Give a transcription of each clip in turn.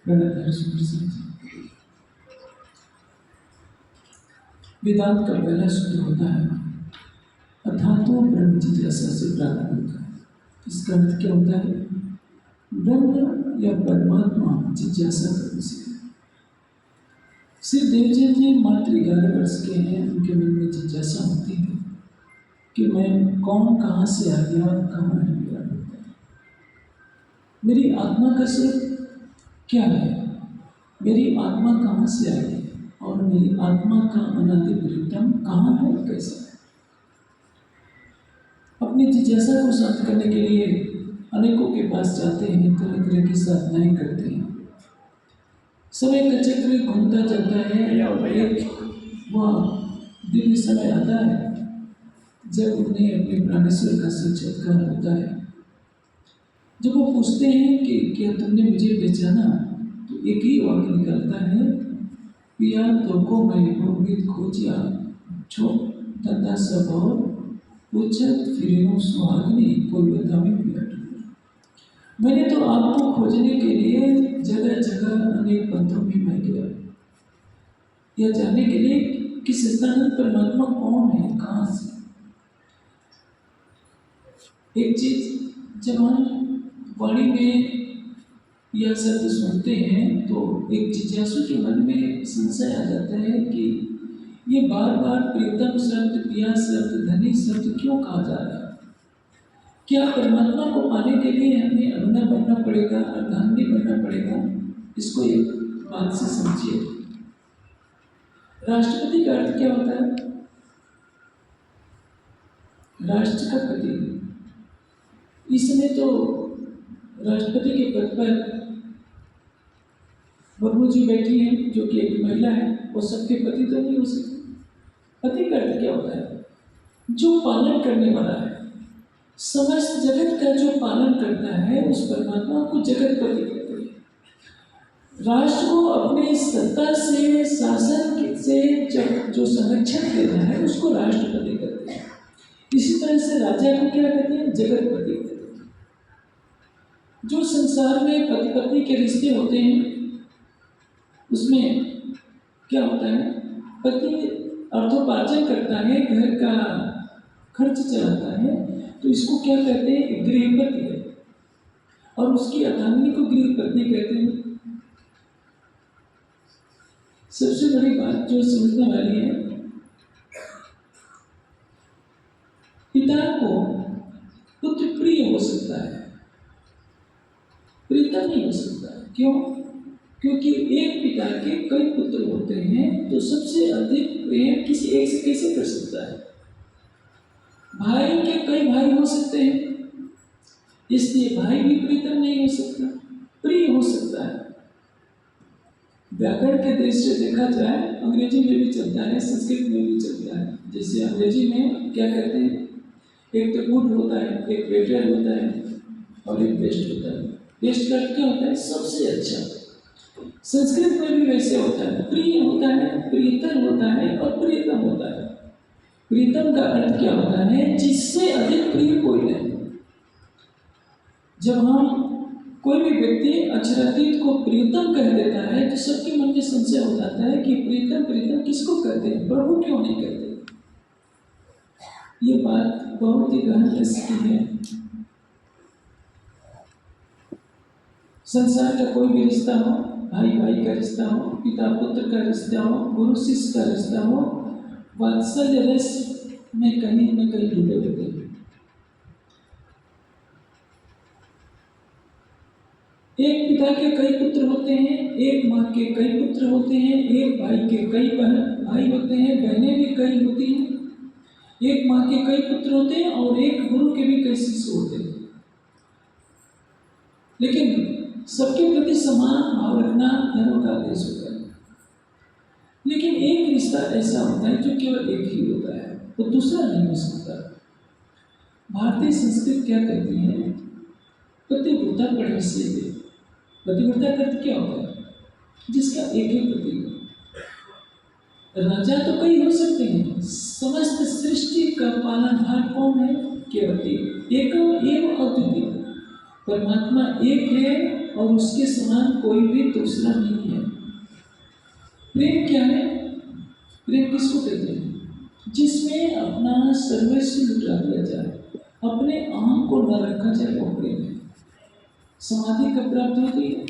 प्रणतहर सुप्रसिद्ध जी। वेदांत का पहला सूत्र होता है अथातो ब्रह्म जिज्ञासा से प्रारंभ होता है। इसका अर्थ क्या होता है? ब्रह्म या परमात्मा जिज्ञासा करने से। श्री देवजी जी मात्र 11 वर्ष के हैं। उनके मन में जिज्ञासा होती है कि मैं कौन, कहाँ से आ गया, कहाँ है मेरा होता है, मेरी आत्मा का स्वरूप क्या है, मेरी आत्मा कहाँ से आई है और मेरी आत्मा का अनादि परिक्रम कहाँ है, कैसा है। अपनी जिज्ञासा को शांत करने के लिए अनेकों के पास जाते हैं, तरह तरह की साधनाएं करते हैं। समय का चक्र घूमता जाता है और एक वह दिव्य समय आता है जब उन्हें अपने प्राणेश्वर का साक्षात्कार होता है। जब वो पूछते हैं कि क्या तुमने मुझे पहचाना, तो एक ही वाक्य निकलता है, पिया तो को मैं भोगित खोजिया छो तथा सब और पूछत फिर सुहागनी कोई बतावे पिया। मैंने तो आपको खोजने के लिए जगह जगह अनेक पंथों में मैं गया, यह जानने के लिए कि सच्चिदानंद परमात्मा कौन है, कहाँ से। एक चीज जब हम वाणी में यह शब्द सुनते हैं तो एक जिज्ञासु के मन में संशय आ जाता है कि ये बार बार प्रीतम शब्द, पिया शब्द, धनी शब्द क्यों कहा जा रहा है। क्या परमात्मा को पाने के लिए हमें अग्ना बनना पड़ेगा, अर्धांगी बनना पड़ेगा? इसको एक बात से समझिए। राष्ट्रपति का अर्थ क्या होता है? राष्ट्र का पति। इस समय तो राष्ट्रपति के पद पर मुर्मू जी बैठी हैं जो कि एक महिला है, वो सबके पति तो नहीं हो सकती। पति का अर्थ क्या होता है? जो पालन करने वाला है, समस्त जगत का जो पालन करता है उस परमात्मा को जगतपति कहते हैं। राष्ट्र को अपनी सत्ता से, शासन से जो संरक्षण देना है उसको राष्ट्रपति कहते हैं। इसी तरह से राजा को क्या कहते हैं? जगतपति कहते हैं। जो संसार में पति पत्नी के रिश्ते होते हैं उसमें क्या होता है? पति अर्थोपार्जन करता है, घर का खर्च चलाता है, तो इसको क्या कहते हैं? गृहपति है। और उसकी अर्धांगिनी को गृहपत्नी कहते हैं। सबसे बड़ी बात जो समझने वाली है, पिता को पुत्र प्रिय हो सकता है, प्रीतम नहीं हो सकता। क्यों? क्योंकि एक पिता के कई पुत्र होते हैं तो सबसे अधिक प्रेम किसी एक से कैसे कर सकता है? भाई के कई भाई हो सकते हैं, इसलिए भाई भी प्रीतम नहीं हो सकता, प्रिय हो सकता है। व्याकरण के दृष्टि से देखा जाए, अंग्रेजी में भी चलता है, संस्कृत में भी चलता है। जैसे अंग्रेजी में क्या कहते हैं? एक तो गुड होता है, एक बेटर होता है और एक बेस्ट होता है। बेस्ट का क्या होता है? सबसे अच्छा। संस्कृत में भी वैसे होता है, प्रिय होता है, प्रियतर होता है और प्रियतम होता है। प्रीतम का अर्थ क्या होता है? जिससे अधिक प्रिय कोई नहीं। जब हम कोई भी व्यक्ति अक्षरातीत को प्रीतम कह देता है तो सबके मन में संशय हो जाता है कि प्रीतम प्रीतम किसको कहते हैं, प्रभु क्यों नहीं कहते। ये बात बहुत ही गहन रस की है। संसार का कोई भी रिश्ता हो, भाई भाई का रिश्ता हो, पिता पुत्र का रिश्ता हो, गुरु शिष्य का रिश्ता हो, वात्सल्य रस में कहीं न कहीं डूबे होते हैं। एक पिता के कई पुत्र होते हैं, एक माँ के कई पुत्र होते हैं, एक भाई के कई भाई होते हैं, बहनें भी कई होती हैं, एक माँ के कई पुत्र होते हैं और एक गुरु के भी कई शिष्य होते हैं। लेकिन सबके प्रति समान भाव रखना धर्म का आदेश होता है। लेकिन एक रिश्ता ऐसा होता है जो केवल एक ही होता है, वो दूसरा नहीं हो सकता। भारतीय संस्कृति क्या कहती है? पतिव्रता परमेश्वर। पतिव्रता का अर्थ क्या होता है? जिसका एक ही पति हो। राजा तो कई हो सकते हैं, समस्त सृष्टि का पालनहार कौन है? केवल एक, एकम एवं अद्वितीय। परमात्मा एक है और उसके समान कोई भी दूसरा नहीं है। प्रेम क्या है? प्रेम किसको कहते हैं? जिसमें अपना सर्वस्व लुटा दिया जाए, अपने आम को न रखा जाए, वो प्रेम है। समाधि कब प्राप्त होती है?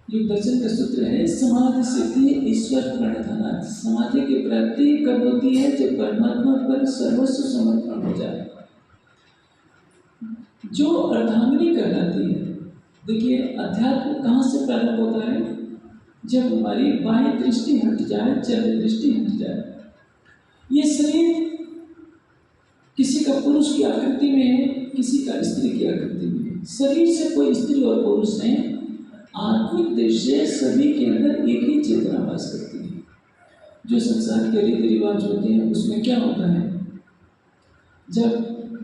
ये दर्शन का सूत्र है, समाधि सिद्धि ईश्वर प्रणिधान। समाधि की प्राप्ति कब होती है? जब परमात्मा पर सर्वस्व समर्पण हो जाए, जो अर्धांगिनी कहलाती है। देखिए, अध्यात्म कहाँ से प्रारंभ होता है? जब हमारी बाह्य दृष्टि हट जाए, चल दृष्टि हट जाए। ये शरीर किसी का पुरुष की आकृति में है, किसी का स्त्री की आकृति में है। शरीर से कोई स्त्री और पुरुष है, आत्मिक दृष्टि सभी के अंदर एक ही चेतना वास करती है। जो संसार के रीति रिवाज होते हैं उसमें क्या होता है? जब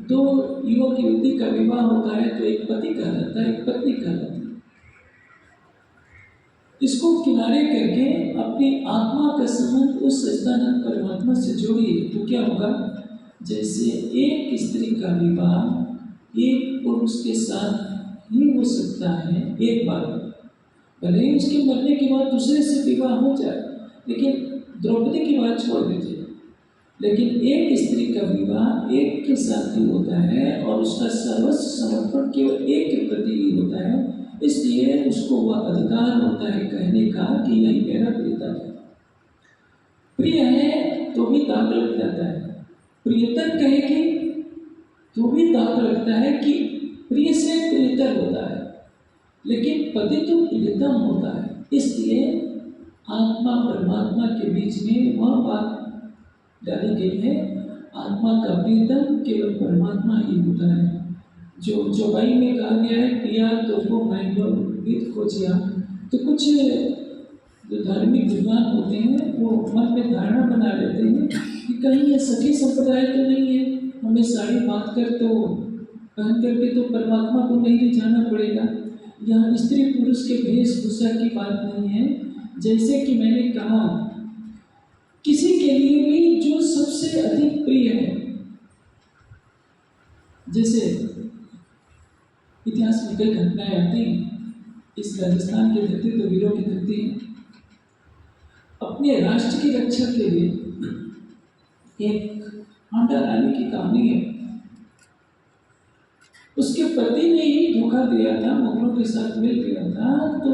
दो युवक युवती का विवाह होता है तो एक पति कहलाता है, एक पत्नी कहलाती है। इसको किनारे करके अपनी आत्मा का संबंध उस सच्चिदानंद परमात्मा से जोड़िए तो क्या होगा? जैसे एक स्त्री का विवाह एक पुरुष के साथ ही हो सकता है एक बार, भले ही उसके मरने के बाद दूसरे से विवाह हो जाए, लेकिन द्रौपदी की बात छोड़ दीजिए, लेकिन एक स्त्री का विवाह एक के साथ ही होता है और उसका सर्वस्व समर्पण केवल एक के प्रति ही होता है। इसलिए उसको वह अधिकार होता है कहने का कि यही मेरा प्रियतम है। प्रिय है तो भी दाग लग जाता है, प्रियतम कहेगी तो भी दाग लगता है कि प्रिय से प्रियतर होता है, लेकिन पति तो प्रियतम होता है। इसलिए आत्मा परमात्मा के बीच में वह बात डाली गई है, आत्मा का प्रियतम केवल परमात्मा ही होता है। जो चौपाई में कहा गया है, पिया तो को मैं खोजिया, तो कुछ जो धार्मिक विद्वान होते हैं वो मन में धारणा बना लेते हैं कि कहीं ये सखी संप्रदाय तो नहीं है, हमें साड़ी बांध कर तो पहन करके तो परमात्मा को नहीं ले जाना पड़ेगा। यहाँ स्त्री पुरुष के वेशभूषा की बात नहीं है। जैसे कि मैंने कहा, किसी के लिए भी जो सबसे अधिक प्रिय है, जैसे इतिहास में कई घटनाएं आती हैं। इस राजस्थान की धरती तो वीरों की धरती है। अपने राष्ट्र की रक्षा के लिए एक हांडा रानी की कहानी है। उसके पति ने ही धोखा दिया था, मुगलों के साथ मिल गया था, तो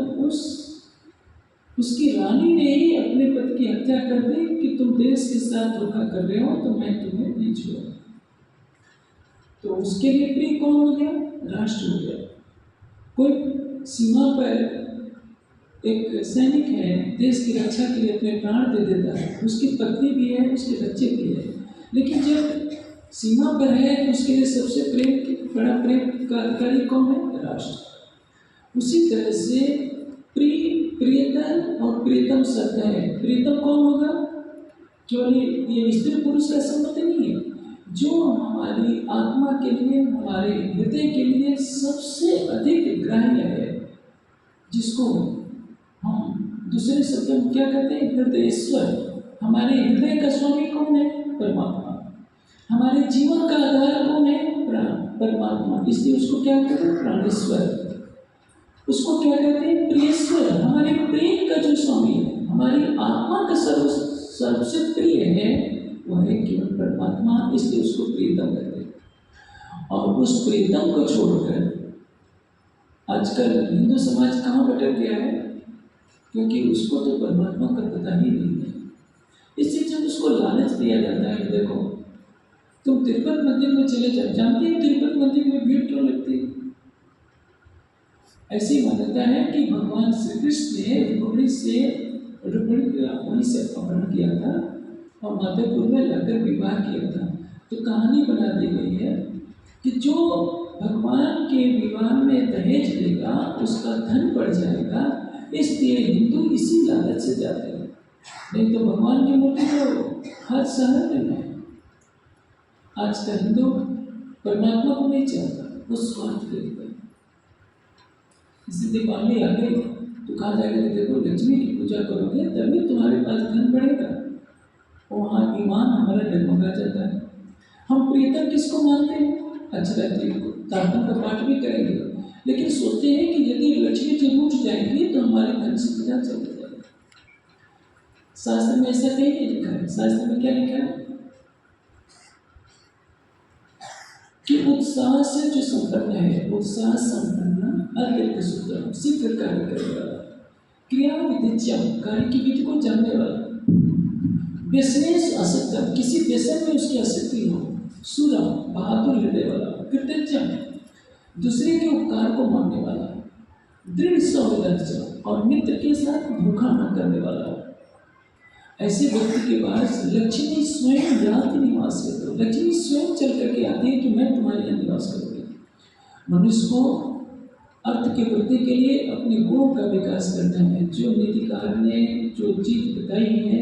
उसकी रानी ने ही अपने पति की हत्या कर दी कि तुम देश के साथ धोखा कर रहे हो तो मैं तुम्हें नहीं छोड़ूंगा। तो उसके लिए प्रिय कौन हो गया? राष्ट्र हो गया। कोई सीमा पर एक सैनिक है, देश की रक्षा के लिए अपने प्राण दे देता है, उसकी पत्नी भी है, उसके बच्चे भी है, लेकिन जब सीमा पर है तो उसके लिए सबसे बड़ा प्रेम का अधिकारी कौन है? राष्ट्र। उसी तरह से प्रियतम और प्रियतम शब्द है। प्रियतम कौन होगा? केवल ये स्त्री पुरुष का संबंध नहीं है, जो हमारी आत्मा के लिए, हमारे हृदय के लिए सबसे अधिक ग्राह्य है, जिसको हम दूसरे शब्दों में क्या कहते हैं? हृदयेश्वर। हमारे हृदय का स्वामी कौन है? परमात्मा। हमारे जीवन का आधार कौन है? परमात्मा। इसलिए उसको क्या कहते हैं? प्राणेश्वर। उसको क्या कहते हैं? प्रियेश्वर। हमारे प्रेम का जो स्वामी है, हमारी आत्मा का सबसे प्रिय है, वह है केवल परमात्मा। इसलिए उसको प्रियतम कहते हैं। और उस प्रियतम को छोड़कर आजकल हिंदू समाज कहाँ भटक गया है? क्योंकि उसको तो परमात्मा का पता ही नहीं है। इसलिए जब उसको लालच दिया जाता है, देखो तुम तिरुपति मंदिर में चले जाओ, जानते हैं तिरुपति मंदिर में भीड़ क्यों लगती है? ऐसी मान्यता है कि भगवान श्री कृष्ण ने रुक्मिणी का वहीं से अपहरण किया था और माधवपुर में लाकर विवाह किया था। तो कहानी बना दी गई है कि जो भगवान के विवाह में दहेज देगा उसका धन बढ़ जाएगा। इसलिए हिंदू इसी लालच से जाते हैं, नहीं तो भगवान की मूर्ति तो हर शहर में है। आज का हिंदू परमात्मा को नहीं चाहता, वो स्वार्थ देखता है। इसी दीपावली आ गई तो कहा जाएगा कि देखो लक्ष्मी की पूजा करोगे तभी तुम्हारे पास धन बढ़ेगा। वहाँ ईमान हमारा डगमगा जाता है। हम प्रियतम किसको मानते हैं? अच्छा, तारकों का पाठ भी करेंगे, लेकिन सोचते जाएंगे तो हमारी धन संपदा चल जाएगी। शास्त्र में ऐसा कहीं नहीं लिखा है। शास्त्र में क्या लिखा है कि उत्साह से जो संपन्न है, उत्साह संपन्न अत्यंत सुंदर शीघ्र कार्य करने वाला, क्रिया विधिज्ञम कार्य की विधि को जानने वाला, व्यसनेश असक्तम किसी व्यसन में उसकी आसक्ति हो, सूरम बहादुर हृदय वाला, कृतज्ञम दूसरे के उपकार को मानने वाला, दृढ़ संवेदनशील और मित्र के साथ धोखा न करने वाला हो। ऐसे व्यक्ति के पास लक्ष्मी स्वयं जाति निवास करते हो। लक्ष्मी स्वयं चल करके आती है कि मैं तुम्हारे यहाँ निवास करूँगी। मनुष्य को अर्थ की वृद्धि के लिए अपने गुणों का विकास करना है। जो नीतिकार ने जो चीज बताई है,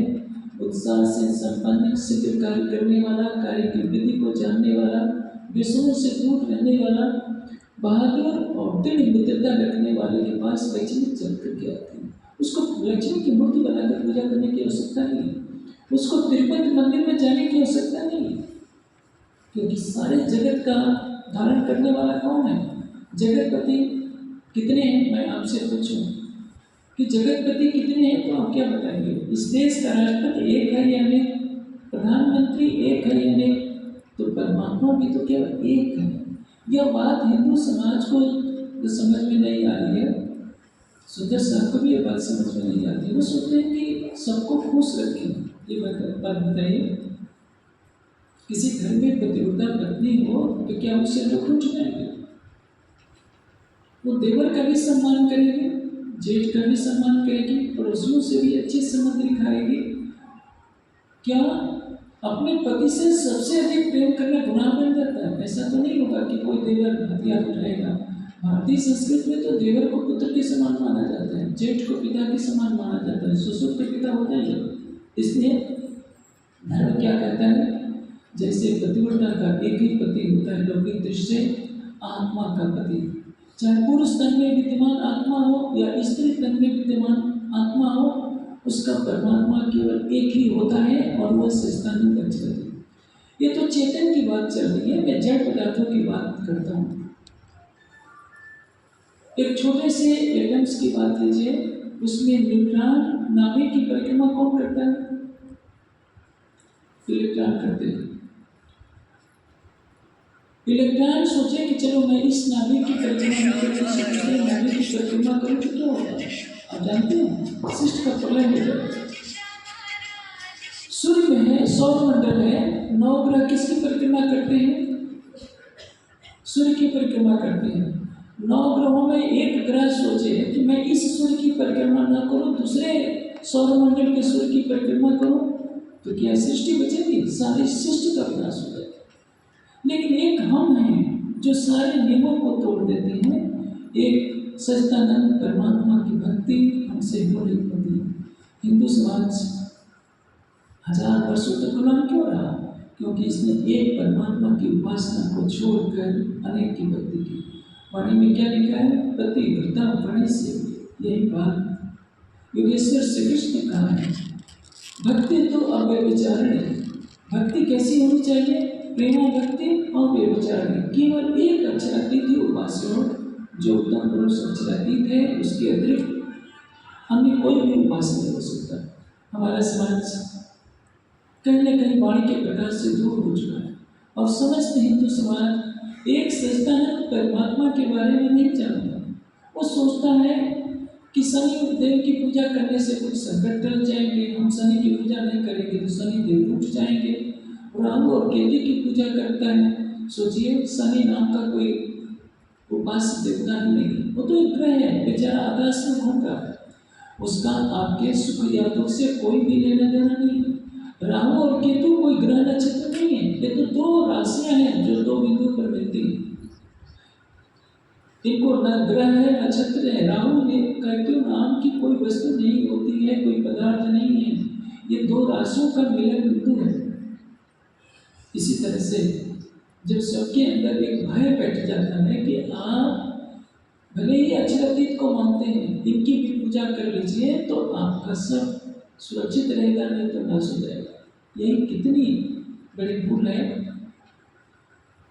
उत्साह से संपन्न, शीघ्र कार्य करने वाला, कार्य की विधि को जानने वाला, व्यसनों से दूर रहने वाला, बहादुर और दृढ़ मित्रता रखने वाले के पास लक्ष्मी चल करके आती है। उसको लक्ष्मी की मूर्ति बनाकर पूजा करने की आवश्यकता नहीं है, उसको तिरुपति मंदिर में जाने की आवश्यकता नहीं है, क्योंकि सारे जगत का धारण करने वाला कौन है? जगतपति कितने हैं? मैं आपसे पूछूं कि जगतपति कितने हैं तो आप क्या बताएंगे? इस देश का राष्ट्रपति एक है या अनेक? प्रधानमंत्री एक है या अनेक? तो परमात्मा भी तो केवल एक है। यह बात हिंदू समाज को समझ में नहीं आ रही है। सुंदर साहब को भी ये बात समझ में नहीं आती। वो सोचते हैं कि सबको खुश रखें। ये बात बताइए, किसी घर में पतिव्रता पत्नी हो तो क्या उससे लोग रुठ जाएंगे? वो देवर का भी सम्मान करेगी, जेठ का भी सम्मान करेगी, पड़ोसियों से भी अच्छे संबंध दिखाएगी। क्या अपने पति से सबसे अधिक प्रेम करना गुनाह बन जाता है? ऐसा तो नहीं होगा कि कोई देवर हथियार उठाएगा। भारतीय संस्कृति में तो देवर को पुत्र के समान माना जाता है, जेठ को पिता के समान माना जाता है, ससुर के पिता होता है। इसलिए धर्म क्या कहता है? जैसे पतिव्रता का एक ही पति होता है लौकिक दृष्टि से, आत्मा का पति, चाहे पुरुष तन में विद्यमान आत्मा हो या स्त्री तन में विद्यमान आत्मा हो, उसका परमात्मा केवल एक ही होता है और वह सच्चिदानंद अधिपति। ये तो चेतन की बात चल रही है, मैं जड़ पदार्थों की बात करता हूँ। एक छोटे से एटम्स की बात लीजिए, उसमें न्यूट्रॉन नाभिक की परिक्रमा कौन करता है? इलेक्ट्रॉन करते हैं। इलेक्ट्रॉन सोचे कि चलो मैं इस नाभिक की परिक्रमा करूँ तो क्या होगा? आप जानते हैं, सृष्टि का प्रलय हो जाएगा। सूर्य में है, सौर मंडल है, 9 ग्रह किसकी परिक्रमा करते हैं? सूर्य की परिक्रमा करते हैं। 9 ग्रहों में एक ग्रह सोचे कि मैं इस सूर्य की परिक्रमा ना करूं, दूसरे सौर मंडल के सूर्य की परिक्रमा करूं, तो क्या सृष्टि बचेगी? सारी सृष्टि का विनाश हो जाएगा। लेकिन एक हम हैं जो सारे नियमों को तोड़ देते हैं। एक सच्चिदानंद परमात्मा की भक्ति हमसे हो रही होती है। हिंदू समाज 1000 वर्षों तक गुलाम क्यों रहा? क्योंकि इसने एक परमात्मा की उपासना को छोड़कर अनेक की भक्ति की। वाणी में क्या लिखा है? पतिव्रता वाणी से, यही बात योगेश्वर श्री कृष्ण ने कहा है। भक्ति तो अव्यभिचारिणी। भक्ति कैसी होनी चाहिए? प्रेमा भक्ति और व्यभिचारिणी। केवल एक अक्षरातीत उपास्य हो, जो उत्तम पुरुष अक्षरातीत है, उसके अतिरिक्त अन्य कोई भी उपास्य नहीं हो सकता। हमारा समाज कहीं न कहीं वाणी के प्रकाश से दूर हो चुका है और समस्त हिंदू समाज एक सच्चिदानंद परमात्मा के बारे में नहीं जानता। वो सोचता है कि शनि देव की पूजा करने से कुछ संकट टल जाएंगे, हम शनि की पूजा नहीं करेंगे तो शनि देव उठ जाएंगे। राहु और केतु की पूजा करता है। सोचिए, शनि नाम का कोई उपास्य देवता ही नहीं, वो तो एक ग्रह है, बेचारा आकाश में घूम रहा है। उसका आपके सुख या दुख से कोई भी लेना देना नहीं। राहु और केतु कोई ग्रह नक्षत्र नहीं है, ये तो 2 राशियां हैं जो 2 बिंदु पर मिलती हैं। इनको न ग्रह है नक्षत्र है। राहु ने केतु नाम की कोई वस्तु नहीं होती है, कोई पदार्थ नहीं है, ये 2 राशियों का मिलन बिंदु है। इसी तरह से जब सबके अंदर एक भय बैठ जाता है कि आप भले ही अक्षरातीत को मानते हैं, इनकी भी पूजा कर लीजिए तो आपका सब सुरक्षित रहेगा, नहीं तो नाश हो जाएगा। यही कितनी बड़ी भूल है।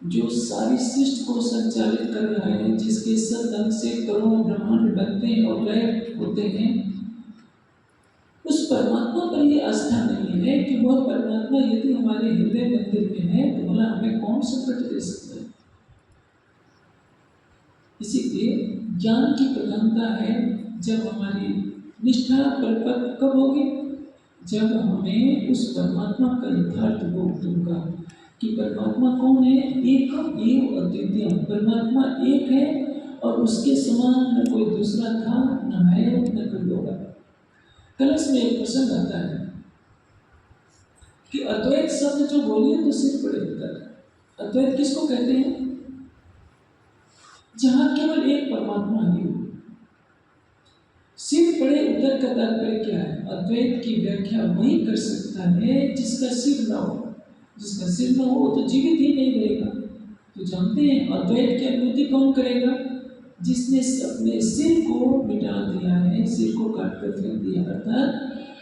जो सारी सृष्टि को संचालित कर रहा है, जिसके सदंग से करोड़ों ब्रह्मांड बनते हैं और लय होते हैं, उस परमात्मा पर ये आस्था नहीं है कि वह परमात्मा यदि हमारे हृदय मंदिर में है तो भला हमें कौन संकट दे सकता है। इसीलिए ज्ञान की प्रधानता है। जब हमारी निष्ठा परिपक्व कब होगी? जब हमें उस परमात्मा का यथार्थ बोध होगा कि परमात्मा कौन है। एक एव अद्वितीय, परमात्मा एक है और उसके समान न कोई दूसरा था, न है, न कोई होगा। कलश में एक प्रसंग आता है कि अद्वैत शब्द जो बोलिए तो सिर पड़े होता है। अद्वैत किसको कहते हैं? जहां केवल एक परमात्मा ही हो। सिर पड़े उत्तर का तात्पर्य क्या है? अद्वैत की व्याख्या वही कर सकता है जिसका सिर न हो। जिसका सिर न हो तो जीवित ही नहीं रहेगा। तो जानते हैं अद्वैत की अनुभूति कौन करेगा? जिसने अपने सिर को मिटा दिया है, सिर को काट कर फेंक दिया, अर्थात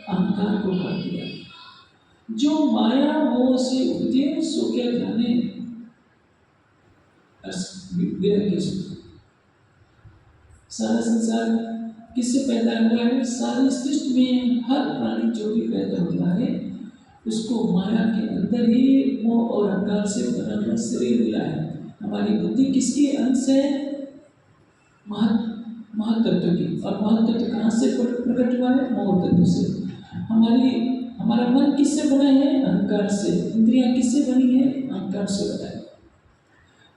अहंकार को काट दिया। जो माया मोह से उपजे सो क्या जाने। सारा संसार किससे पैदा हुआ है? सारी सृष्टि में हर प्राणी जो भी पैदा हुआ है उसको माया के अंदर ही मोह और अहंकार से बना हुआ शरीर मिला है। हमारी बुद्धि किसकी अंश है? महातत्व की। और महातत्व कहाँ से प्रकट हुआ है? मोह तत्व से। हमारा मन किससे बना है? अहंकार से। इंद्रियां किससे बनी है? अहंकार से बना है।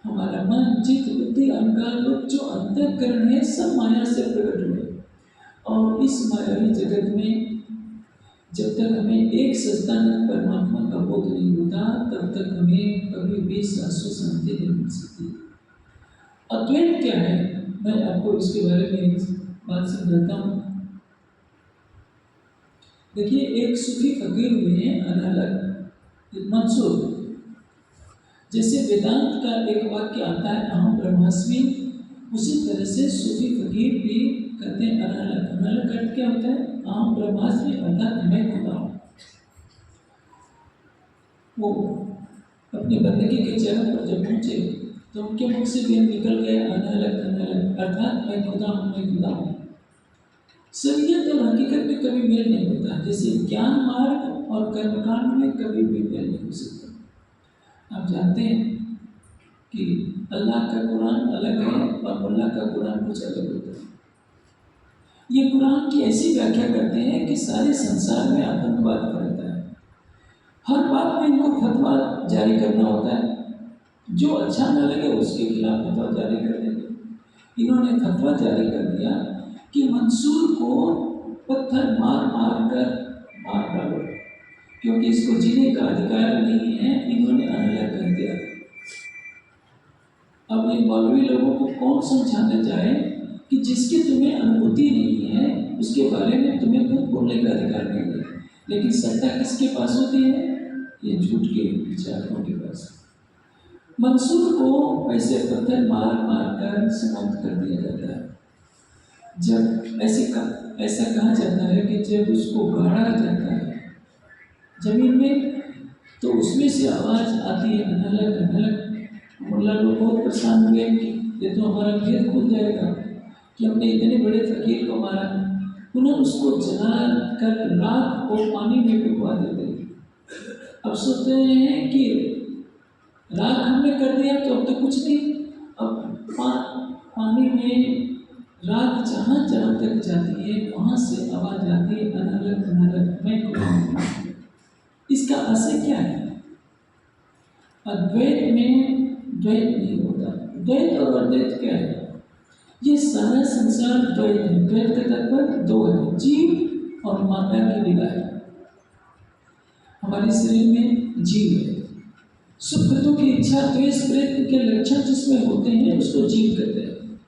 हमारा मन, चित्त, बुद्धि, अहंकार रूप जो अंतःकरण है सब माया से प्रकट हुए। और इस मायावी जगत में जब तक हमें एक सच्चिदानंद परमात्मा का बोध नहीं होता तब तक हमें कभी भी शाश्वत शांति नहीं मिल सकती। अद्वैत क्या है? मैं आपको इसके बारे में एक बात समझाता हूँ। देखिए, एक सूफी फकीर हुए हैं अलग मंसूर। जैसे वेदांत का एक वाक्य आता है अहम ब्रह्मास्मि, उसी तरह से सूफी फकीर भी कहते हैं अनहलक। अनहलक अर्थ क्या होता है? अहम ब्रह्मास्मि अर्थात मैं खुदा हूँ। वो अपनी बंदगी के चरण पर जब पहुंचे तो उनके मुख से भी निकल गया अनहलक अनहलक अर्थात मैं खुदा हूँ, मैं खुदा हूँ। शरीयत और हकीकत में कभी मेल नहीं होता। जैसे ज्ञान मार्ग और कर्मकांड में कभी भी मेल नहीं हो सकता। आप जानते हैं कि अल्लाह का कुरान अलग है और अल्लाह का कुरान कुछ अलग होता है। ये कुरान की ऐसी व्याख्या करते हैं कि सारे संसार में आतंकवाद फैलता है। हर बात में इनको फतवा जारी करना होता है। जो अच्छा न लगे उसके खिलाफ फतवा जारी कर देंगे। इन्होंने फतवा जारी कर दिया कि मंसूर को पत्थर मार मार कर मार डालो, क्योंकि इसको जीने का अधिकार नहीं है। इन्होंने अनहलक कर दिया। अब इन मौलवी लोगों को कौन समझाना चाहे कि जिसकी तुम्हें अनुभूति नहीं है उसके बारे में तुम्हें खुद बोलने का अधिकार नहीं है। लेकिन सत्ता किसके पास होती है? ये झूठ के विचारकों के पास। मंसूर को ऐसे पत्थर मार मार कर समाप्त कर दिया जाता है। जब ऐसा कहा जाता है कि जब उसको गाड़ा जाता है जमीन में तो उसमें से आवाज आती है अनहलक अनहलक। मुल्ला लोग बहुत परेशान हुए कि ये तो हमारा भेद खुल जाएगा कि हमने इतने बड़े फकीर को मारा। पुनः उसको जला कर राख को पानी में डुबवा देते हैं। अब सोचते हैं कि राख हमने कर दिया तो अब तो कुछ नहीं। अब पानी में राख जहाँ जहाँ तक जाती है वहाँ से आवाज आती है अनहलक अनहलक मैं खुदा। इसका आशय क्या है? अद्वैत में द्वैत नहीं होता। द्वैत और अद्वैत क्या है? ये सारा संसार द्वैत है। द्वैत का तात्पर्य दो है, जीव और माता की लीला है। हमारे शरीर में जीव है। सुख दुख की इच्छा द्वेष प्रेम के लक्षण जिसमें होते हैं उसको जीव कहते हैं।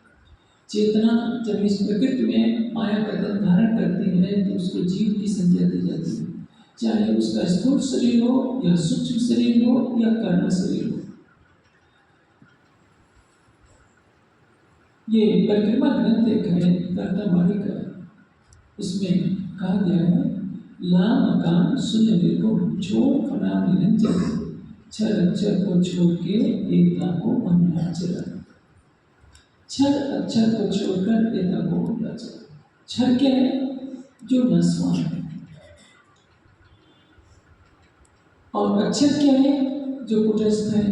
चेतना जब इस प्रकृति में माया का तन धारण करती है तो उसको जीव की संज्ञा दी जाती है, चाहे उसका स्थूल शरीर हो या सूक्ष्म शरीर हो या कारण शरीर हो। ये परिक्रमा ग्रंथ एक है कर्तामारी का, उसमें कहा गया है लाम काम शून्य निर्गुण जो फना निरंजन क्षर अक्षर को छोड़ के एकता को मनना चला। क्षर अक्षर को छोड़कर एकता को मनना चला। क्षर क्या है? जो नस्वान है। और अक्षर क्या है? जो कुटस्थ है।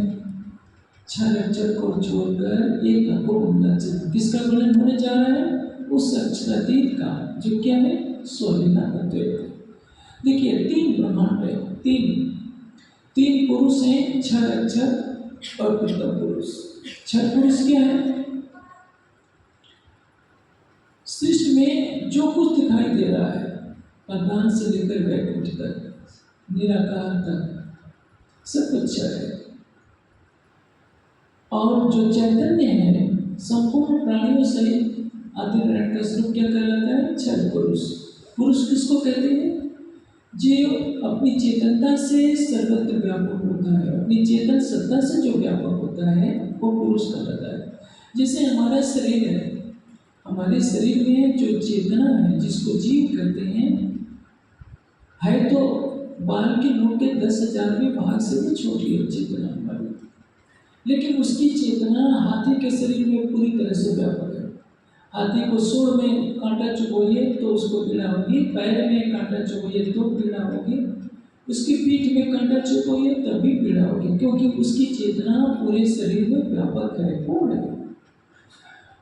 क्षर अक्षर को छोड़कर एकता को मनना चला। किसका वर्णन होने जा रहा है? उस अक्षरातीत का, जो क्या है? स्वलीला अद्वैत। देखिए, तीन ब्रह्मांड है, तीन पुरुष हैं, क्षर अक्षर और उत्तम पुरुष। क्षर पुरुष क्या है? सृष्टि में जो कुछ दिखाई दे रहा है, प्रधान से लेकर वैकुंठ तक, निराकार तक, सब कुछ क्षर है। और जो चैतन्य है, संपूर्ण प्राणियों सहित आदिनारायण का स्वरूप क्या कहलाता है? क्षर पुरुष। पुरुष किसको कहते हैं? जो अपनी चेतनता से सर्वत्र व्यापक होता है, अपनी चेतन सत्ता से जो व्यापक होता है, वो पुरुष कहलाता है। जैसे हमारा शरीर है, हमारे शरीर में जो चेतना है, जिसको जीव कहते हैं, है तो बाल के नोक के 10,000वें भाग से भी छोटी है चेतना हमारी, लेकिन उसकी चेतना हाथी के शरीर में पूरी तरह से व्यापक है। हाथी को सूंड में कांटा चुभोइए तो उसको पीड़ा होगी, पैर में कांटा चुभोइए तो पीड़ा होगी, उसकी पीठ में कांटा चुभोइए तब भी पीड़ा होगी, क्योंकि उसकी चेतना पूरे शरीर में व्यापक है, पूर्ण है।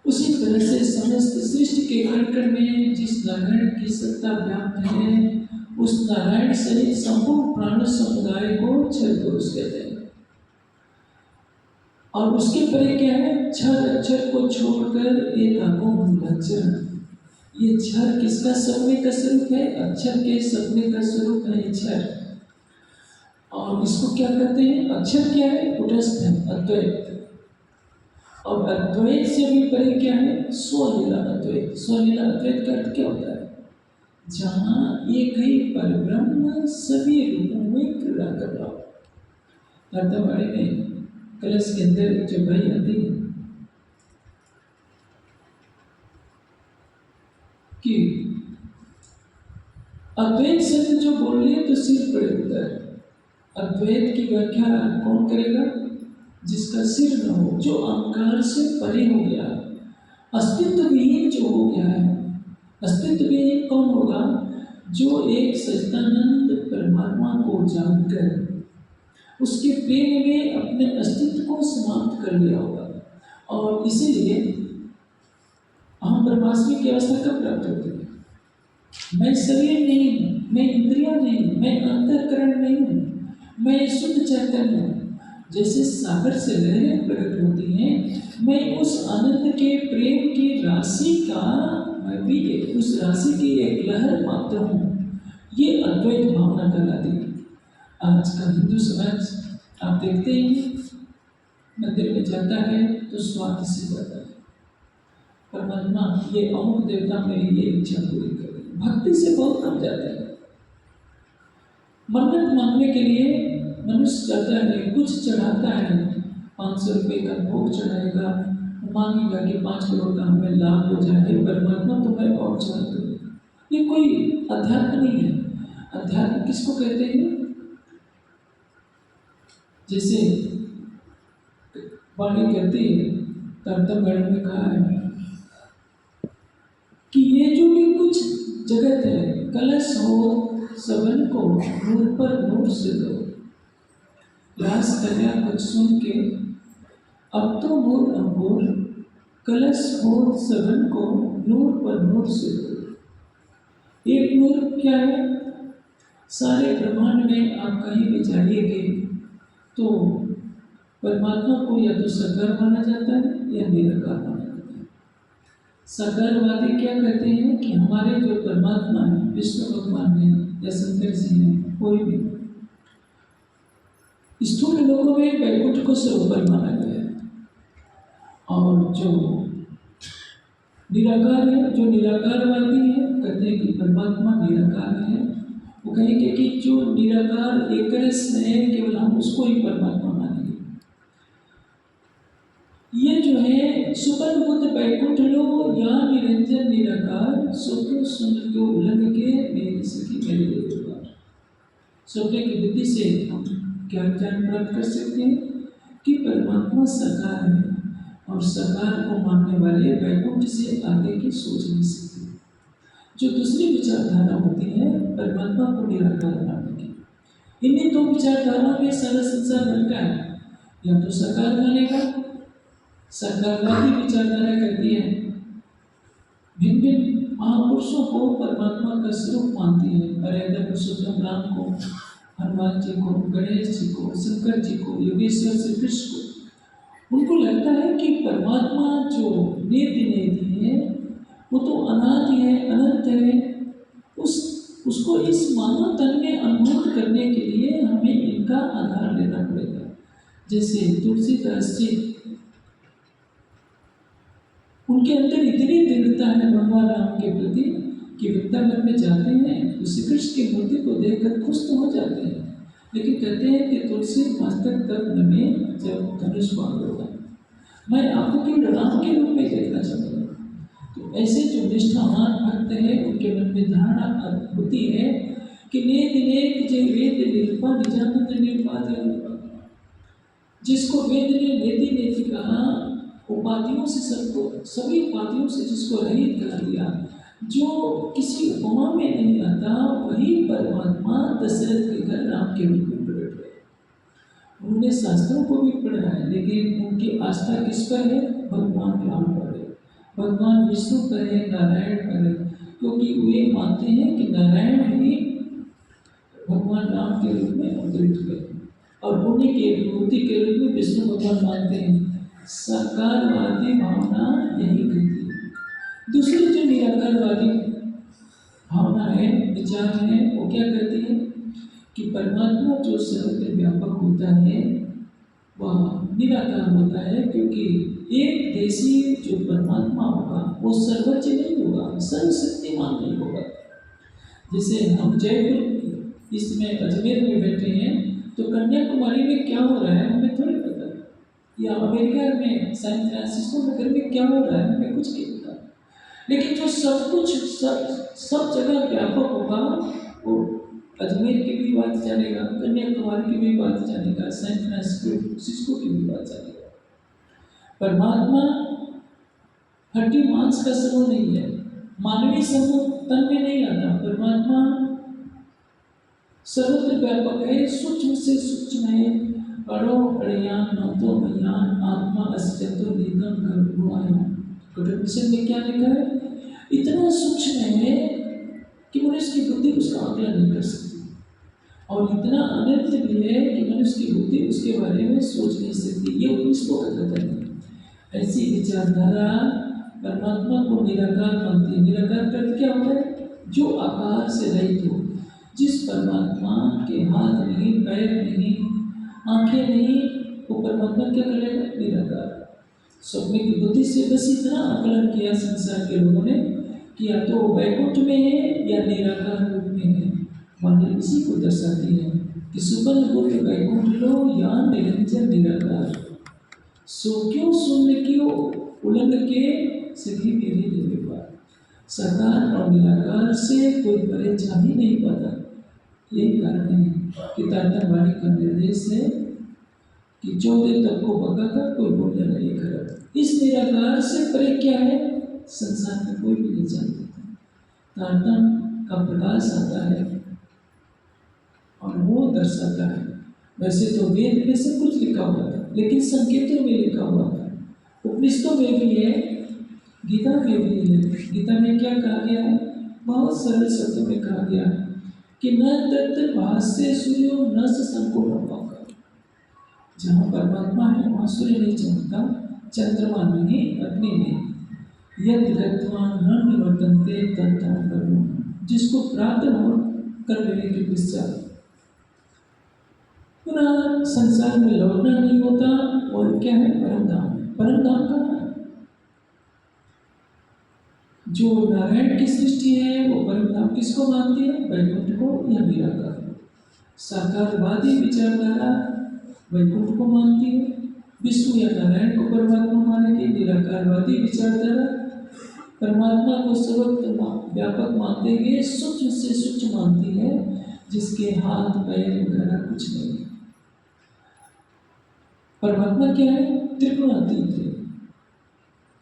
उसी तरह से समस्त सृष्टि के कण में जिस नारायण की सत्ता व्याप्त है, उस नारायण सहित संपूर्ण प्राण समुदाय को क्षर पुरुष कहते हैं। और उसके परे क्या है? क्षर अक्षर को छोड़कर एक आगो मूलाक्षर। ये क्षर किसका सपने का स्वरूप है? अक्षर के सपने का स्वरूप है क्षर। और इसको क्या कहते हैं? अक्षर क्या है? कुटस्थ है, अद्वैत। और अद्वैत से भी परे क्या है? स्वलीला अद्वैत। स्वलीला अद्वैत का अर्थ क्या होता है? जहाँ एक ही परब्रह्म सभी रूपों में क्रीड़ा कर रहा हो। अर्धवाणी में कलश के अंदर जो भाई आती है कि अद्वैत शब्द जो बोल रही है तो सिर पड़े होता है। अद्वैत की व्याख्या कौन करेगा? जिसका सिर न हो, जो अहंकार से परे हो गया, अस्तित्व विहीन जो हो गया है। अस्तित्व विहीन कौन होगा? जो एक सच्चिदानंद परमात्मा को जानकर उसके प्रेम में अपने अस्तित्व को समाप्त कर लिया होगा। और इसीलिए हम ब्रह्मास्मि की अवस्था कब प्राप्त होती है? मैं शरीर नहीं हूँ, मैं इंद्रिया नहीं हूँ, मैं अंतःकरण नहीं हूँ, मैं शुद्ध चैतन्य हूँ। जैसे सागर से लहरें प्रकट होती हैं, मैं उस आनंद के प्रेम की राशि का, मैं भी उस राशि की एक लहर मात्र हूँ। ये अद्वैत भावना कहलाती है। आज का हिंदू समाज आप देखते ही मंदिर में जाता है तो स्वार्थ से जाता है। परमात्मा ये अमुक देवता मेरी ये इच्छा पूरी कर दे, भक्ति से बहुत कम जाते हैं। मन्नत मांगने के लिए मनुष्य जाता है, कुछ चढ़ाता है, 500 रुपये का भोग चढ़ाएगा, मांगेगा कि 5 करोड़ का हमें लाभ हो जाए, परमात्मा तुम्हें और चढ़ा दो। ये कोई अध्यात्म नहीं है। अध्यात्म किसको कहते हैं? जैसे वाणी कहती है, तरतम गण में कहा है कि ये जो भी कुछ जगत है, कलश हो सबन को नूर पर नूर से दो। रास कन्या कुछ सुन के अब तो नूर अंगूर, कलश हो सबन को नूर पर नूर से दो। एक नूर क्या है? सारे ब्रह्मांड में आप कहीं भी जाइएगे तो परमात्मा को या तो साकार माना जाता है या निराकार माना जाता है। साकारवादी क्या कहते हैं कि हमारे जो परमात्मा है, विष्णु भगवान है या शंकर जी है, कोई भी, स्थूल लोगों में वैकुंठ को सर्वोपरि माना गया है। और जो निराकार है, जो निराकारवादी है, कहते हैं कि परमात्मा निराकार है। वो कहेंगे कि जो निराकार एक है, केवल हम उसको ही परमात्मा मानेंगे। ये जो है सुपन बुद्ध वैकुंठ लो या निरंजन निराकार, स्वप्न सुंदर को उलंघ के मेरी सखी मेरे देवकार। स्वप्न की बुद्धि से हम क्या ज्ञान प्राप्त कर सकते हैं कि परमात्मा साकार है और साकार को मानने वाले वैकुंठ से आगे की सोच नहीं सकते। जो दूसरी विचारधारा होती है परमात्मा को निराकार मानने की, इन्हीं दो विचारधाराओं में सारा संसार बनता है। या तो साकार मानेगा, साकारवादी विचारधारा कहती है भिन्न भिन्न महापुरुषों को परमात्मा का स्वरूप मानती है। मर्यादा पुरुषोत्तम राम को, हनुमान जी को, गणेश जी को, शंकर जी को, योगेश्वर श्री कृष्ण को, उनको लगता है कि परमात्मा जो नेति नेति है वो तो अनादि है, अनंत है। उसको इस मानव तन में अनुभूत करने के लिए हमें इनका आधार लेना पड़ेगा। जैसे तुलसीदास जी, उनके अंदर इतनी दृढ़ता है भगवान राम के प्रति कि वृंदावन में जाते हैं तो श्री कृष्ण की मूर्ति को देखकर खुश तो हो जाते हैं, लेकिन कहते हैं कि तुलसी मस्तक तक नमे जब धनुष बाण होगा, मैं आपको केवल राम के रूप में देखना चाहता हूँ। तो ऐसे जो निष्ठावान भक्त है उनके मन में धारणा होती है कि नेत नेत जय वेद निर्पा निजानंद निर्पाद, जिसको वेद ने नेति नेति कहा, उपाधियों से सबको, सभी उपाधियों से जिसको रहित कर दिया, जो किसी उपमा में नहीं आता, वही परमात्मा दशरथ के घर राम के रूप में प्रकट हुए। उन्होंने शास्त्रों को भी पढ़ा है, लेकिन उनकी आस्था किस पर है? भगवान राम पर है, भगवान विष्णु पर है, नारायण पर है, क्योंकि वे मानते हैं कि नारायण ही भगवान राम के रूप में अवतरित हुए और उन्हीं के मूर्ति के रूप में विष्णु भगवान मानते हैं। साकारवादी भावना यही कहती है। दूसरी जो निराकारवादी भावना है, विचार है, वो क्या कहती है कि परमात्मा जो सर्वत्र व्यापक होता है वह निराकार होता है, क्योंकि एक देशी जो परमात्मा होगा वो सर्वोच्च नहीं होगा, सर्वशक्तिमान नहीं होगा। जैसे हम जयपुर इसमें अजमेर में बैठे हैं तो कन्याकुमारी में क्या हो रहा है हमें थोड़ी पता, या अमेरिका में सैन फ्रांसिस्को नगर में क्या हो रहा है हमें कुछ नहीं पता। लेकिन जो सब कुछ सब जगह व्यापक होगा वो अजमेर की भी बात जानेगा, कन्याकुमारी की भी बात जानेगा, सैन फ्रांसिस्को की भी बात जानेगा। परमात्मा हड्डी मांस का समूह नहीं है, मानवीय समूह तन में नहीं आता। परमात्मा सर्वत्र व्यापक है, सूक्ष्म से सूक्ष्म है, अड़ो अड़यान नौतो मयान आत्मा अस्तित्व निगम गर्भुआया। कठोपनिषद में क्या लिखा है? इतना सूक्ष्म है कि मनुष्य की बुद्धि उसका आकलन नहीं कर सकती, और इतना अनंत भी है कि मनुष्य की बुद्धि उसके बारे में सोच नहीं सकती। ये उसको कहता है। ऐसी विचारधारा परमात्मा को निराकार मानती है। निराकार का क्या होता है? जो आकार से रहित हो, जिस परमात्मा के हाथ नहीं, पैर नहीं, आंखें नहीं, वो परमात्मा क्या करेगा? निराकार। स्वप्न की बुद्धि से बस इतना आकलन किया संसार के लोगों ने कि या तो वैकुंठ में है या निराकार रूप में है। वाणी इसी को दर्शाती है कि सुबह बुद्ध वैकुंठ लो या निरंजन निराकार, सो क्यों शून्य क्यों उलंग के सभी मेरे देवे पार। साकार और निराकार से कोई परे जा ही नहीं पाता। यही कारण है कि तारतम्य वाणी का निर्देश है कि जो दे तब को बकाकर कोई बोलने नहीं खड़ा। इस निराकार से परे क्या है संसार में कोई भी नहीं जानता। तारतम्य का प्रकाश आता है और वो दर्शाता है। वैसे तो वेद में सब कुछ लिखा हुआ था, लेकिन संकेतों में लिखा हुआ था। उपनिषदों में भी है, गीता में भी है। गीता में क्या कहा गया है? बहुत सरल शब्दों में कहा गया है कि न तत्र भाष्य सूर्यो न संपूर्ण होगा। जहाँ परमात्मा है वहाँ सूर्य नहीं चमकता, चंद्रमा नहीं, अग्नि नहीं। यद गत्वा न निवर्तन्ते तत्तम कर्म, जिसको प्राप्त हो कर लेने के पश्चात पुनः संसार में लौटना नहीं होता। और क्या है? परम धाम। परम धाम कहाँ है? जो नारायण की सृष्टि है वो परम धाम किसको मानती है? वैकुंठ को या निराकार। साकारवादी विचारधारा वैकुंठ को मानती है, विष्णु या नारायण को परमात्मा मानेगी। निराकारवादी विचारधारा परमात्मा को सर्वत्र व्यापक मानते हुए सूक्ष्म से सूक्ष्म मानती है, जिसके हाथ पैर वगैरह कुछ नहीं है। परमात्मा क्या है? त्रिगुणातीत है।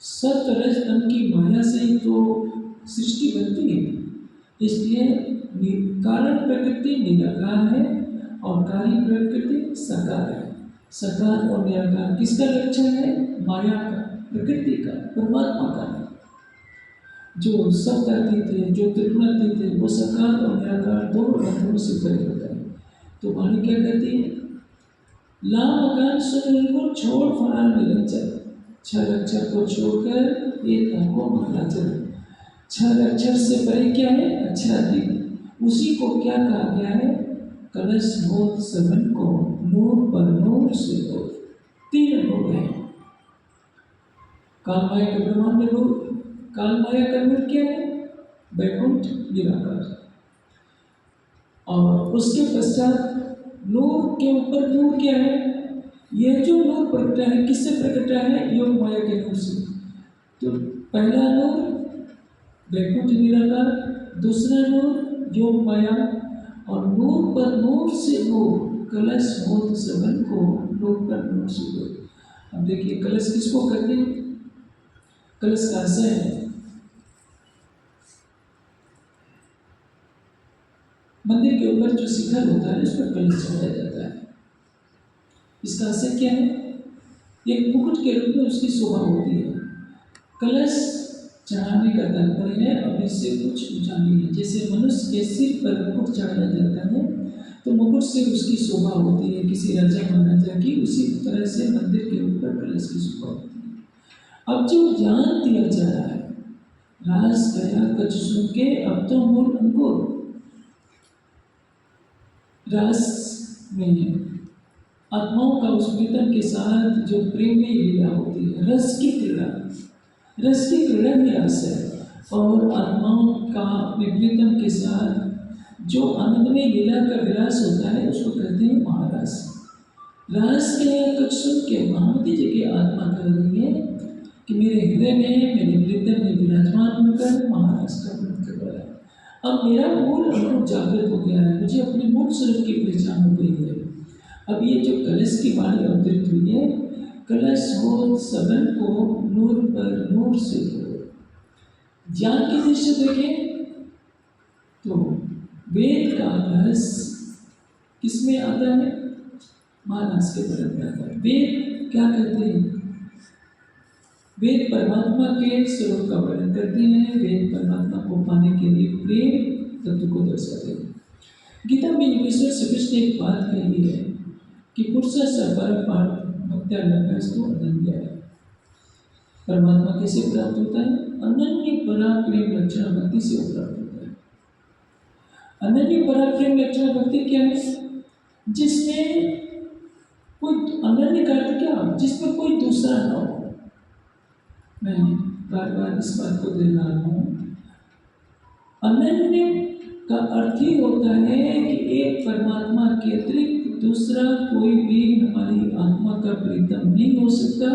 सत रज तम की माया से ही तो सृष्टि बनती है। इसलिए कारण प्रकृति निराकार है और कार्य प्रकृति साकार है। साकार और निराकार किसका लक्षण है? माया का, प्रकृति का, परमात्मा का। जो सत्यातीत है, जो त्रिगुणातीत है, वो साकार और निराकार दोनों लक्षणों से परे होता है। तो वाणी क्या कहती है? ला मकान सुन को छोड़ फरार निरंजन, छह अक्षर को छोड़कर एक को मंगलाचल। छह अक्षर से परे क्या है? अक्षरातीत। उसी को क्या कहा गया है? कलश बोध सघन को नूर पर नूर से दो। तीन नूर है। कालमाया का ब्रह्मांड नूर, कालमाया का नूर क्या है? वैकुंठ निराकार। और उसके पश्चात नूर के ऊपर नूर क्या है? यह जो नूर प्रकटा है, किससे प्रकटा है? योग माया के नूर से। तो पहला नूर वैकुंठ निराकार, दूसरा नूर योग माया, और नूर पर नूर से नूर, कलश होत सघन को नूर पर नूर से नूर। अब देखिए कलश किसको कहते हैं? कलश का आशय है मंदिर के ऊपर जो शिखर होता है उस पर कलश चढ़ाया जाता है। इसका आशय क्या है? एक मुकुट के रूप में उसकी शोभा होती है। कलश चढ़ाने का तात्पर्य है अब इससे कुछ ऊंचा नहीं है। जैसे मनुष्य के सिर पर मुकुट चढ़ाया जाता है तो मुकुट से उसकी शोभा होती है किसी राजा महाराजा की, उसी तरह से मंदिर के ऊपर कलश की शोभा होती है। अब जो ज्ञान दिया जा रहा है, रास गया कछ सुन के अब तो मूल अंकुर। रास में आत्माओं का उस प्रीतम के साथ जो प्रेम में लीला होती है, रस की क्रीड़ा, रस की क्रीड़ा में रस है। और आत्माओं का प्रीतम के साथ जो आनंद में लीला का विलास होता है उसको कहते हैं महारास। रास के कुछ सुन के महामती जी की आत्मा कह रही है कि मेरे हृदय में, मेरे प्रीतम में विराजमान होकर महारास का व्रत कर रहा है। अब मेरा मूल अनुभव जागृत हो गया है, मुझे अपने मूल स्वरूप की पहचान हो गई है। अब ये जो कलश की वाणी अवतरित हुई है, कलश हो सघन को नूर पर नूर से दो। ज्ञान की दृष्टि से देखें तो वेद का रहस्य किसमें आता है? महाराज के तरफ में आता है। वेद क्या कहते हैं? वेद परमात्मा के स्वरूप का वर्णन करते हैं। वेद परमात्मा को पाने के लिए प्रेम तत्व को दर्शाते हैं। गीता में ईश्वर श्री कृष्ण ने एक बात कही है कि पुरुष पर भक्त्या लभ्यस्तु अनन्य है। परमात्मा कैसे प्राप्त होता है? अनन्य परा प्रेम लक्षण भक्ति से प्राप्त होता है। अनन्य परा प्रेम लक्षण भक्ति क्या है? जिसमें कोई अनन्य का अर्थ क्या? जिसमें कोई दूसरा न हो। मैं बार बार इस बात को दे रहा हूँ। अनन्य का अर्थ ही होता है कि एक परमात्मा के अतिरिक्त दूसरा कोई भी हमारी आत्मा का प्रीतम नहीं हो सकता,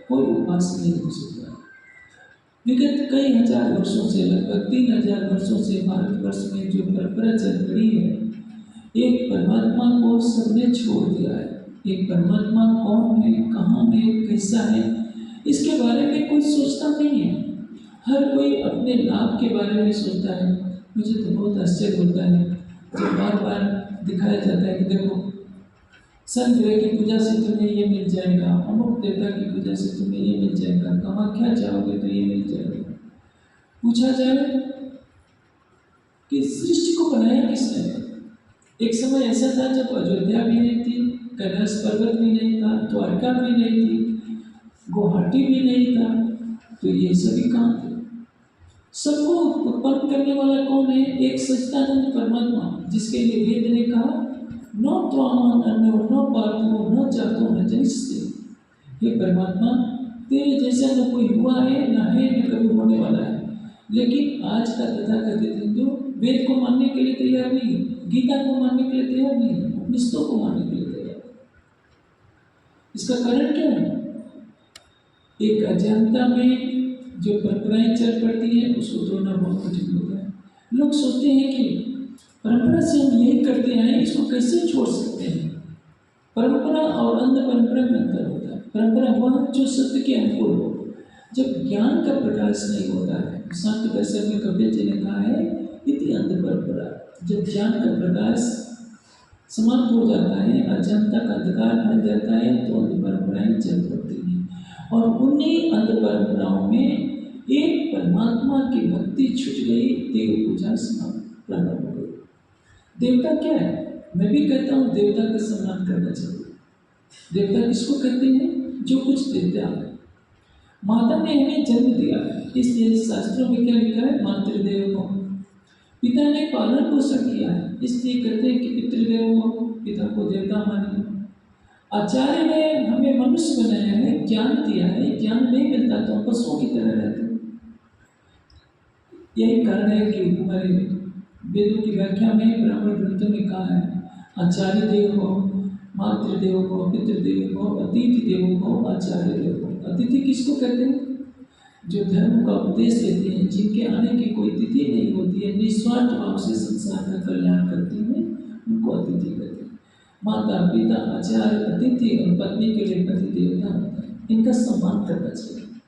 कोई उपास्य नहीं हो सकता। विगत कई हजार वर्षों से, लगभग 3000 वर्षों से भारतवर्ष में जो परंपरा चल पड़ी है, एक परमात्मा को सबने छोड़ दिया है। एक परमात्मा कौन है, कहाँ है, कैसा है, इसके बारे में कोई सोचता नहीं है। हर कोई अपने लाभ के बारे में सोचता है। मुझे तो बहुत आश्चर्य होता है जब बार बार दिखाया जाता है कि देखो सन ग्रह की पूजा से तुम्हें ये मिल जाएगा, अमुक देवता की पूजा से तुम्हें ये मिल जाएगा, कामाख्या जाओगे तो ये मिल जाएगा। पूछा जाए कि सृष्टि को बनाया किसने? एक समय ऐसा था जब अयोध्या भी नहीं थी, कैलाश पर्वत भी नहीं था, द्वारका भी नहीं थी, गुवाहाटी भी नहीं था, तो ये सभी कहाँ थे? सबको उत्पन्न करने वाला कौन है? एक सच्चिदानंद परमात्मा, जिसके लिए वेद ने कहा न त्वाम अन्यो न पार्थो न जातो न जनिष्यते। हे परमात्मा, तेरे जैसा न कोई हुआ है, न है, न कभी होने वाला है। लेकिन आज का तथाकथित हिंदू वेद को मानने के लिए तैयार नहीं, गीता को मानने के लिए तैयार नहीं, उपनिषदों को मानने के लिए तैयार। इसका कारण क्या है? एक अज्ञानता में जो परंपराएं चल पड़ती है उसको तोड़ना बहुत कठिन होता है। लोग सोचते हैं कि परंपरा से हम यही करते आए, इसको कैसे छोड़ सकते हैं? परंपरा और अंध परंपरा में अंतर होता है। परंपरा वह जो सत्य के अनुकूल हो। जब ज्ञान का प्रकाश नहीं होता है, संत वैसे में कबीर जी ने कहा है इति अंध परंपरा। जब ज्ञान का प्रकाश समाप्त हो जाता है, अज्ञानता का अंधकार बन जाता है, तो अंध परंपराएं चल पड़ती हैं। और उन्हीं अंध परंपराओं में एक परमात्मा की भक्ति छूट गई, देव पूजा समाप्त प्रारंभ हो गई। देवता क्या है? मैं भी कहता हूँ देवता का सम्मान करना चाहिए। देवता किसको कहते हैं? जो कुछ देता है। माता ने हमें जन्म दिया है, इसलिए शास्त्रों में क्या लिखा है? मातृदेव भव। पिता ने पालन पोषण किया है, इसलिए कहते हैं कि पितृदेव भव, पिता को देवता मानिए। आचार्य ने हमें मनुष्य बनाया है, ज्ञान दिया है, ज्ञान नहीं मिलता तो हम पशुओं की तरह रहते हैं। यही कारण है कि हमारे वेदों की व्याख्या में, ब्राह्मण ग्रंथों में कहा है आचार्य देव भव, मातृदेव भव, पितृदेव भव, अतिथि देव भव, आचार्य देव भव। अतिथि किसको कहते हैं? जो धर्म का उपदेश देते हैं, जिनके आने की कोई तिथि नहीं होती है, निस्वार्थ भाव से संसार का कल्याण करते हैं, उनको अतिथि कहते हैं। माता, पिता, आचार्य, अतिथि और पत्नी के लिए पति देवता होता है। इनका सम्मान करना चाहिए।